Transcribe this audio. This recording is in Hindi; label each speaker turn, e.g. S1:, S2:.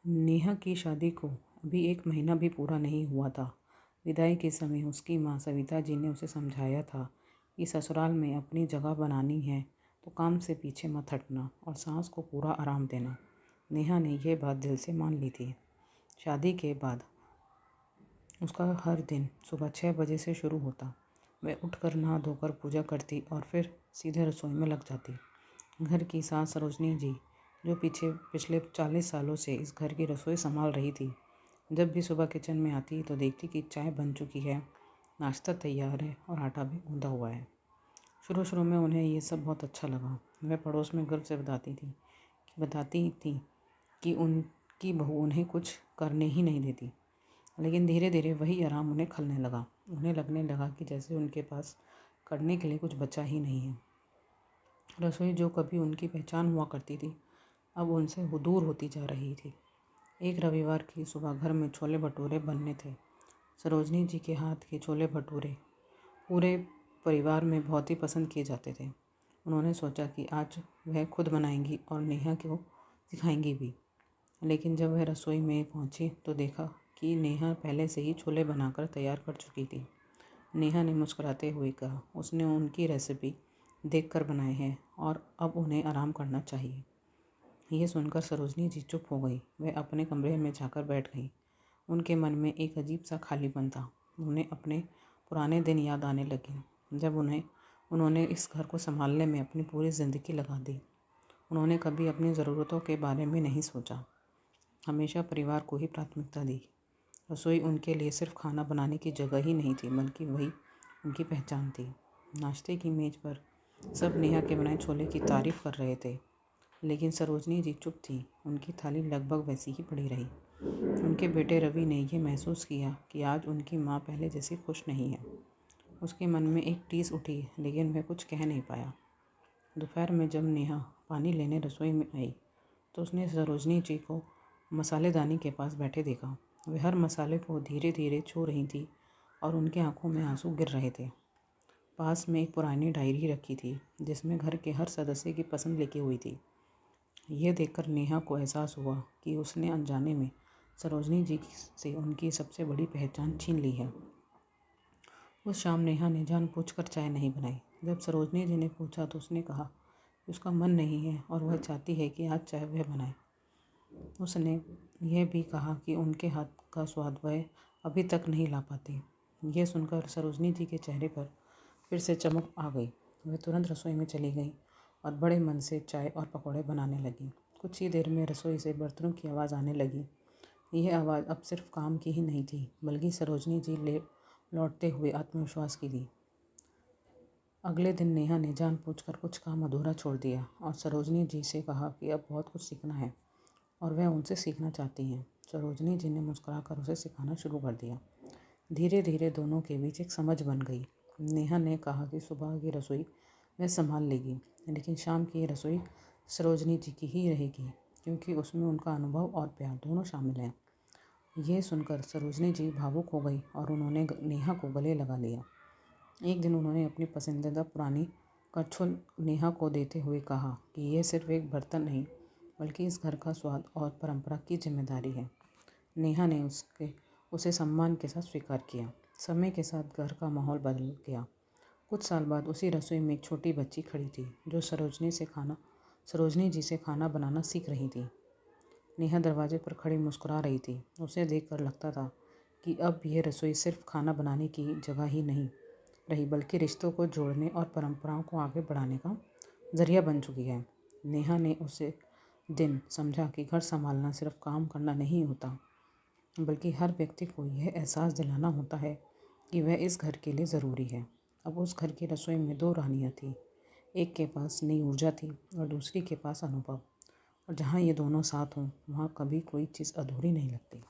S1: नेहा की शादी को अभी 1 महीना भी पूरा नहीं हुआ था। विदाई के समय उसकी माँ सविता जी ने उसे समझाया था कि ससुराल में अपनी जगह बनानी है तो काम से पीछे मत हटना और सास को पूरा आराम देना। नेहा ने यह बात दिल से मान ली थी। शादी के बाद उसका हर दिन सुबह 6 बजे से शुरू होता। वह उठकर नहा धोकर पूजा करती और फिर सीधे रसोई में लग जाती। घर की सास सरोजनी जी, जो पिछले 40 सालों से इस घर की रसोई संभाल रही थी, जब भी सुबह किचन में आती तो देखती कि चाय बन चुकी है, नाश्ता तैयार है और आटा भी गूंदा हुआ है। शुरू में उन्हें ये सब बहुत अच्छा लगा। वह पड़ोस में गर्व से बताती थी कि उनकी बहू उन्हें कुछ करने ही नहीं देती। लेकिन धीरे धीरे वही आराम उन्हें खलने लगा। उन्हें लगने लगा कि जैसे उनके पास करने के लिए कुछ बचा ही नहीं है। रसोई जो कभी उनकी पहचान हुआ करती थी, अब उनसे दूर होती जा रही थी। एक रविवार की सुबह घर में छोले भटूरे बनने थे। सरोजनी जी के हाथ के छोले भटूरे पूरे परिवार में बहुत ही पसंद किए जाते थे। उन्होंने सोचा कि आज वह खुद बनाएंगी और नेहा को सिखाएंगी भी। लेकिन जब वह रसोई में पहुंची तो देखा कि नेहा पहले से ही छोले बनाकर तैयार कर चुकी थी। नेहा ने मुस्कुराते हुए कहा, उसने उनकी रेसिपी देखकर बनाए हैं और अब उन्हें आराम करना चाहिए। यह सुनकर सरोजनी जी चुप हो गई। वह अपने कमरे में जाकर बैठ गई। उनके मन में एक अजीब सा खालीपन था। उन्हें अपने पुराने दिन याद आने लगे, जब उन्होंने इस घर को संभालने में अपनी पूरी ज़िंदगी लगा दी। उन्होंने कभी अपनी ज़रूरतों के बारे में नहीं सोचा, हमेशा परिवार को ही प्राथमिकता दी। रसोई उनके लिए सिर्फ खाना बनाने की जगह ही नहीं थी, बल्कि वही उनकी पहचान थी। नाश्ते की मेज़ पर सब नेहा के बनाए छोले की तारीफ कर रहे थे, लेकिन सरोजनी जी चुप थी। उनकी थाली लगभग वैसी ही पड़ी रही। उनके बेटे रवि ने यह महसूस किया कि आज उनकी माँ पहले जैसी खुश नहीं है। उसके मन में एक टीस उठी, लेकिन वह कुछ कह नहीं पाया। दोपहर में जब नेहा पानी लेने रसोई में आई तो उसने सरोजनी जी को मसालेदानी के पास बैठे देखा। वे हर मसाले को धीरे धीरे छू रही थी और उनकी आंखों में आंसू गिर रहे थे। पास में एक पुरानी डायरी रखी थी जिसमें घर के हर सदस्य की पसंद लिखी हुई थी। यह देखकर नेहा को एहसास हुआ कि उसने अनजाने में सरोजनी जी से उनकी सबसे बड़ी पहचान छीन ली है। उस शाम नेहा ने जानबूझकर चाय नहीं बनाई। जब सरोजनी जी ने पूछा तो उसने कहा कि उसका मन नहीं है और वह चाहती है कि आज चाय वह बनाए। उसने यह भी कहा कि उनके हाथ का स्वाद वह अभी तक नहीं ला पाती। यह सुनकर सरोजनी जी के चेहरे पर फिर से चमक आ गई। वह तुरंत रसोई में चली गई और बड़े मन से चाय और पकौड़े बनाने लगी। कुछ ही देर में रसोई से बर्तनों की आवाज़ आने लगी। यह आवाज़ अब सिर्फ काम की ही नहीं थी, बल्कि सरोजनी जी लौटते हुए आत्मविश्वास की थी। अगले दिन नेहा ने जानबूझकर कुछ काम अधूरा छोड़ दिया और सरोजनी जी से कहा कि अब बहुत कुछ सीखना है और वह उनसे सीखना चाहती हैं। सरोजनी जी ने मुस्कुराकर उसे सिखाना शुरू कर दिया। धीरे धीरे दोनों के बीच एक समझ बन गई। नेहा ने कहा कि सुबह की रसोई वह संभाल लेगी, लेकिन शाम की रसोई सरोजनी जी की ही रहेगी, क्योंकि उसमें उनका अनुभव और प्यार दोनों शामिल हैं। यह सुनकर सरोजनी जी भावुक हो गई और उन्होंने नेहा को गले लगा लिया। एक दिन उन्होंने अपनी पसंदीदा पुरानी करछुल नेहा को देते हुए कहा कि यह सिर्फ एक बर्तन नहीं, बल्कि इस घर का स्वाद और परंपरा की जिम्मेदारी है। नेहा ने उसे सम्मान के साथ स्वीकार किया। समय के साथ घर का माहौल बदल गया। कुछ साल बाद उसी रसोई में एक छोटी बच्ची खड़ी थी, जो सरोजनी जी से खाना बनाना सीख रही थी। नेहा दरवाजे पर खड़ी मुस्कुरा रही थी। उसे देखकर लगता था कि अब यह रसोई सिर्फ खाना बनाने की जगह ही नहीं रही, बल्कि रिश्तों को जोड़ने और परंपराओं को आगे बढ़ाने का जरिया बन चुकी है। नेहा ने उसे दिन समझा कि घर संभालना सिर्फ काम करना नहीं होता, बल्कि हर व्यक्ति को यह एहसास दिलाना होता है कि वह इस घर के लिए ज़रूरी है। अब उस घर की रसोई में 2 रानियाँ थीं। एक के पास नई ऊर्जा थी और दूसरी के पास अनुभव। और जहाँ ये दोनों साथ हों, वहाँ कभी कोई चीज़ अधूरी नहीं लगती।